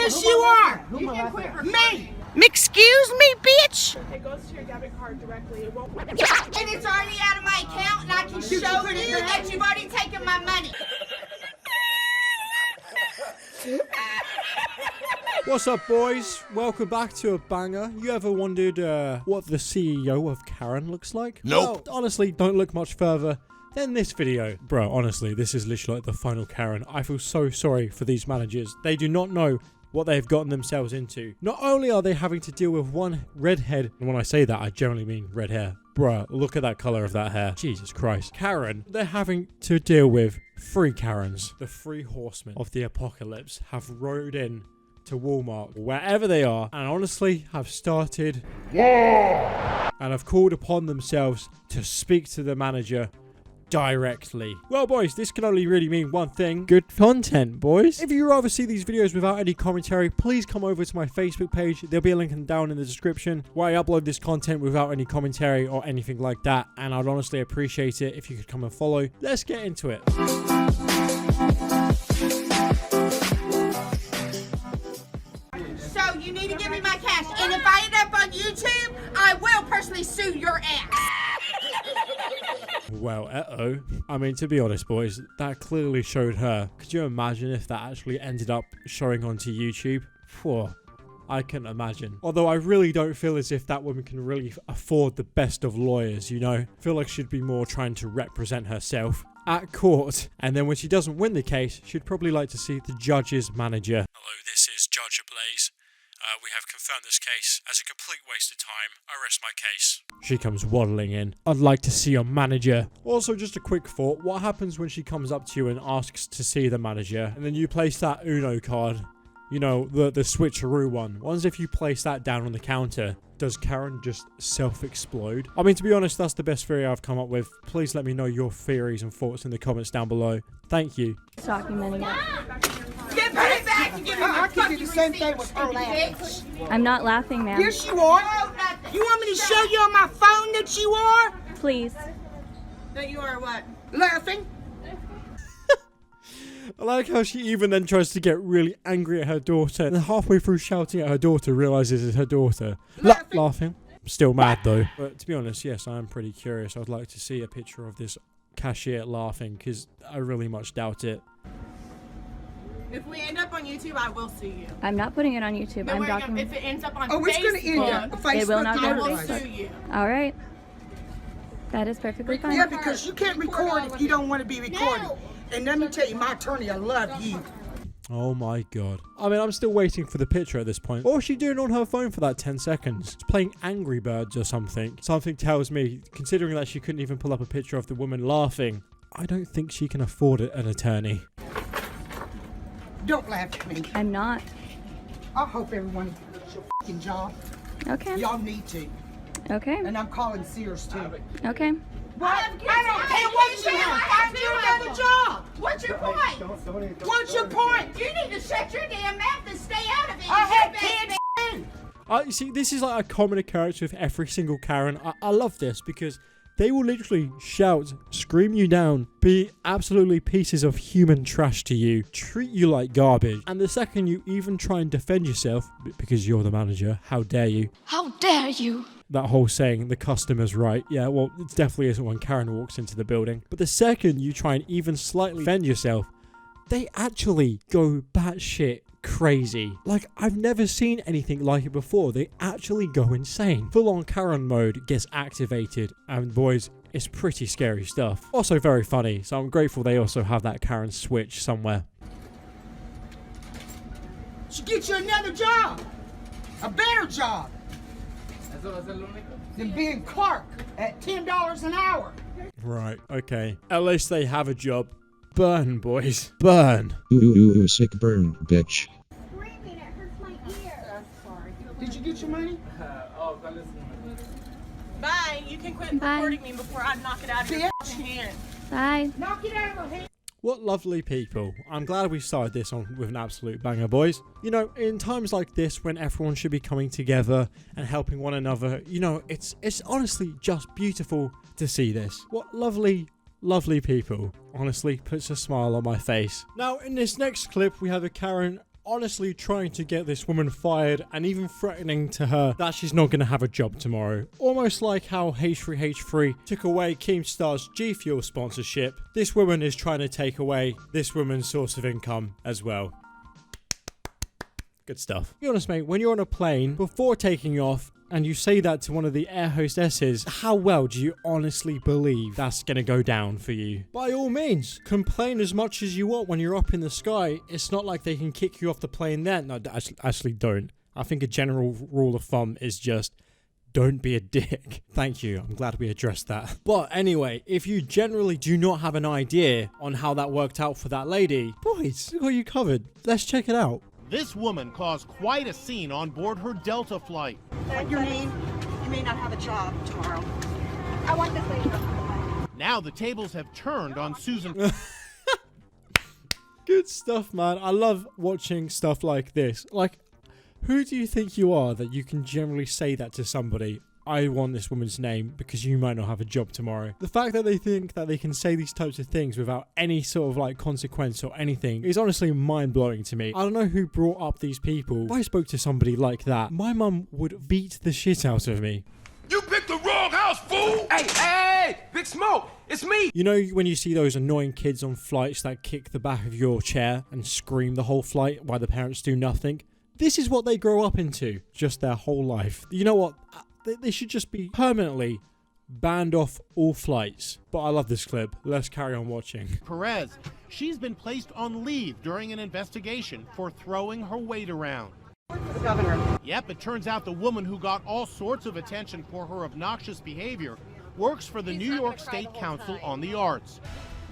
Yes, you are. You can quit Me. Excuse me, bitch. It goes to your debit card directly. It won't. And it's already out of my account, and I can show you that you've already taken my money. What's up, boys? Welcome back to a banger. You ever wondered what the CEO of Karen looks like? Nope. Well, honestly, don't look much further than this video. Bro, honestly, this is literally like the final Karen. I feel so sorry for these managers. They do not know what they've gotten themselves into. Not only are they having to deal with one redhead, and when I say that, I generally mean red hair. Bruh, look at that color of that hair. Jesus Christ. Karen, they're having to deal with three Karens. The three horsemen of the apocalypse have rode in to Walmart, wherever they are, and honestly have started and have called upon themselves to speak to the manager directly. Well, boys, this can only really mean one thing: good content, boys. If you'd rather see these videos without any commentary, please come over to my Facebook page. There'll be a link down in the description where I upload this content without any commentary or anything like that, and I'd honestly appreciate it if you could come and follow. Let's get into it. So you need to give me my cash, and if I end up on YouTube, I will personally sue your ass. Well, I mean, to be honest, boys, that clearly showed her. Could you imagine if that actually ended up showing onto YouTube? Phew, I couldn't imagine. Although I really don't feel as if that woman can really afford the best of lawyers, you know? I feel like she'd be more trying to represent herself at court. And then when she doesn't win the case, she'd probably like to see the judge's manager. Hello, this is Judge Ablaze. We have confirmed this case as a complete waste of time. I rest my case. She comes waddling in. I'd like to see your manager. Also, just a quick thought. What happens when she comes up to you and asks to see the manager, and then you place that Uno card? You know, the switcheroo one. What if you place that down on the counter? Does Karen just self-explode? I mean, to be honest, that's the best theory I've come up with. Please let me know your theories and thoughts in the comments down below. Thank you. Documenting it. Get it back and give me my I can do fucking the same receipt, thing with her bitch. I'm not laughing, ma'am. Yes, you are. You want me to show you on my phone that you are? Please. That you are what? Laughing. I like how she even then tries to get really angry at her daughter, and then halfway through shouting at her daughter realizes it's her daughter. Laughing. I'm still mad though. But to be honest, yes, I am pretty curious. I'd like to see a picture of this cashier laughing, because I really much doubt it. If we end up on YouTube, I will sue you. I'm not putting it on YouTube. No, I'm if documenting. it ends up on Oh, Facebook, it's going to end up Facebook. It will not I go will to sue Facebook. you. All right. That is perfectly fine. Yeah, because you can't record if you don't want to be recorded. And let me tell you, my attorney, I love you. Oh my god. I mean, I'm still waiting for the picture at this point. What was she doing on her phone for that 10 seconds? She's playing Angry Birds or something. Something tells me, considering that she couldn't even pull up a picture of the woman laughing, I don't think she can afford an attorney. Don't laugh at me. I'm not. I hope everyone does your fucking job. Okay. Y'all need to. Okay. And I'm calling Sears too. Okay. What? I don't care what you have. Find you another job. What's your point? What's your point? You need to shut your damn mouth and stay out of it. I had kids. You see, this is like a common occurrence with every single Karen. I love this because they will literally shout, scream you down, be absolutely pieces of human trash to you, treat you like garbage. And the second you even try and defend yourself, because you're the manager, how dare you? How dare you? That whole saying, the customer's right. Yeah, well, it definitely isn't when Karen walks into the building. But the second you try and even slightly defend yourself, they actually go batshit crazy. Like, I've never seen anything like it before. They actually go insane. Full-on Karen mode gets activated, and boys, it's pretty scary stuff. Also very funny, so I'm grateful they also have that Karen switch somewhere. Should get you another job. A better job. Than being Clark at $10 an hour. Right, okay. At least they have a job. Burn, boys. Burn. Ooh, sick burn, bitch. Screaming, it hurts my ear. Sorry. Did you get your money? Bye. You can quit Bye. recording me before I knock it out of your fucking hand. Bye. Knock it out of my hand. What lovely people. I'm glad we started this on with an absolute banger, boys. You know, in times like this when everyone should be coming together and helping one another, you know, it's honestly just beautiful to see this. What lovely people. Honestly, puts a smile on my face. Now, in this next clip, we have a Karen honestly trying to get this woman fired and even threatening to her that she's not going to have a job tomorrow. Almost like how H3H3 took away Keemstar's G Fuel sponsorship, this woman is trying to take away this woman's source of income as well. Good stuff. Be honest, mate, when you're on a plane, before taking off, and you say that to one of the air hostesses, how well do you honestly believe that's gonna go down for you? By all means, complain as much as you want when you're up in the sky. It's not like they can kick you off the plane then. No, actually don't. I think a general rule of thumb is just don't be a dick. Thank you. I'm glad we addressed that. But anyway, if you generally do not have an idea on how that worked out for that lady, boys, we got you covered. Let's check it out. This woman caused quite a scene on board her Delta flight. Your name? You may not have a job tomorrow. I want this lady. Now the tables have turned on Susan. Good stuff, man. I love watching stuff like this. Like, who do you think you are that you can generally say that to somebody? I want this woman's name because you might not have a job tomorrow. The fact that they think that they can say these types of things without any sort of like consequence or anything is honestly mind-blowing to me. I don't know who brought up these people. If I spoke to somebody like that, my mum would beat the shit out of me. You picked the wrong house, fool! Hey, Big Smoke, it's me! You know when you see those annoying kids on flights that kick the back of your chair and scream the whole flight while the parents do nothing? This is what they grow up into, just their whole life. You know what? They should just be permanently banned off all flights. But I love this clip. Let's carry on watching. Perez. She's been placed on leave during an investigation for throwing her weight around. The governor. Yep, it turns out the woman who got all sorts of attention for her obnoxious behavior works for the New York State Council on the Arts.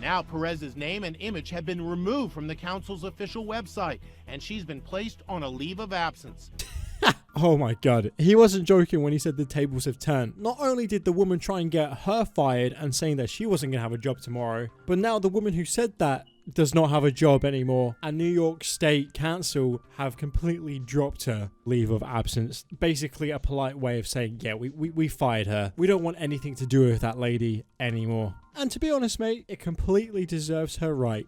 Now Perez's name and image have been removed from the council's official website, and she's been placed on a leave of absence. Oh my god, he wasn't joking when he said the tables have turned. Not only did the woman try and get her fired and saying that she wasn't going to have a job tomorrow, but now the woman who said that does not have a job anymore, and New York State Council have completely dropped her leave of absence. Basically a polite way of saying, yeah, we fired her. We don't want anything to do with that lady anymore. And to be honest, mate, it completely deserves her right.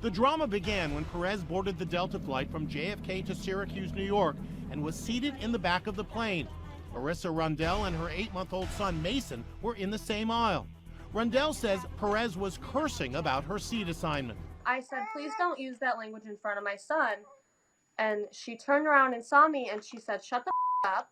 The drama began when Perez boarded the Delta flight from JFK to Syracuse, New York, and was seated in the back of the plane. Marissa Rundell and her 8-month-old son Mason were in the same aisle. Rundell says Perez was cursing about her seat assignment. I said, please don't use that language in front of my son. And she turned around and saw me and she said, shut the up.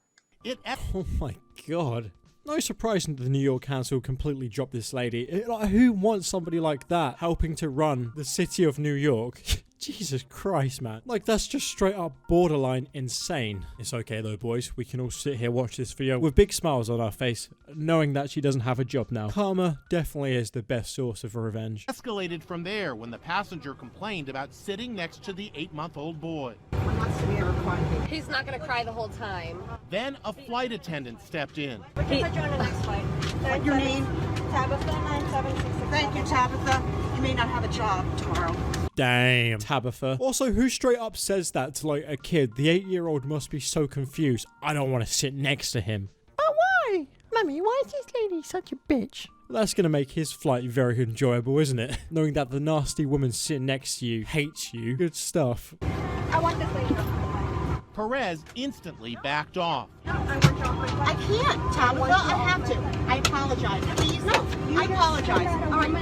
Oh my god. No surprise that the New York Council completely dropped this lady. Like, who wants somebody like that helping to run the city of New York? Jesus Christ, man. Like, that's just straight up borderline insane. It's okay though, boys. We can all sit here, watch this video with big smiles on our face, knowing that she doesn't have a job now. Karma definitely is the best source of revenge. Escalated from there when the passenger complained about sitting next to the 8-month-old boy. He's not going to cry the whole time. Then a flight attendant stepped in. We can put you on the next flight. What's your name? Tabitha 97667. Thank you, Tabitha. You may not have a job tomorrow. Damn, Tabitha. Also, who straight up says that to like a kid? The 8-year-old must be so confused. I don't want to sit next to him. But why? Mummy, why is this lady such a bitch? Well, that's going to make his flight very enjoyable, isn't it? Knowing that the nasty woman sitting next to you hates you. Good stuff. I want this lady. Perez instantly backed off. I can't, Tabitha. I have to. I apologize. Please. No, I apologize. All right.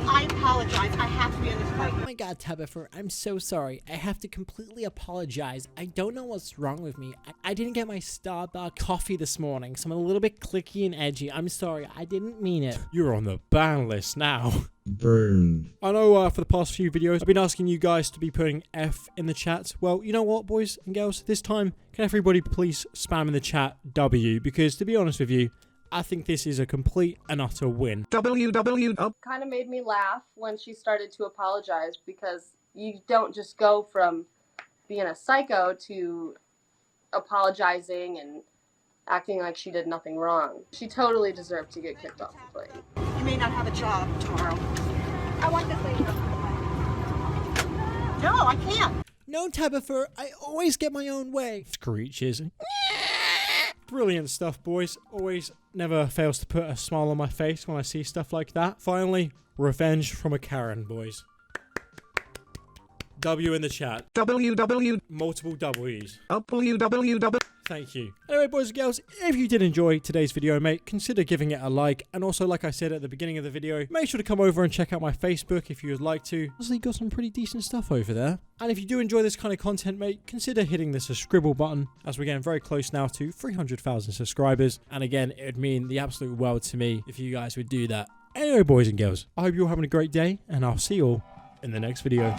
I apologize. I have to be in this fight. Oh my god, Tabitha, I'm so sorry. I have to completely apologize. I don't know what's wrong with me. I didn't get my Starbucks coffee this morning, so I'm a little bit clicky and edgy. I'm sorry. I didn't mean it. You're on the ban list now. Burn. I know for the past few videos, I've been asking you guys to be putting F in the chat. Well, you know what, boys and girls? This time, can everybody please spam in the chat W? Because to be honest with you, I think this is a complete and utter win. Kind of made me laugh when she started to apologize because you don't just go from being a psycho to apologizing and acting like she did nothing wrong. She totally deserved to get kicked off the plane. You may not have a job tomorrow. I want this lady. No, I can't. No, Tabitha, I always get my own way. Screeches. Brilliant stuff, boys. Always never fails to put a smile on my face when I see stuff like that. Finally, revenge from a Karen, boys. W in the chat. www. Multiple W's. www. Thank you. Anyway, boys and girls, if you did enjoy today's video, mate, consider giving it a like. And also, like I said at the beginning of the video, make sure to come over and check out my Facebook if you would like to. Honestly, got some pretty decent stuff over there. And if you do enjoy this kind of content, mate, consider hitting the subscribe button, as we're getting very close now to 300,000 subscribers. And again, it would mean the absolute world to me if you guys would do that. Anyway, boys and girls, I hope you're having a great day, and I'll see you all in the next video.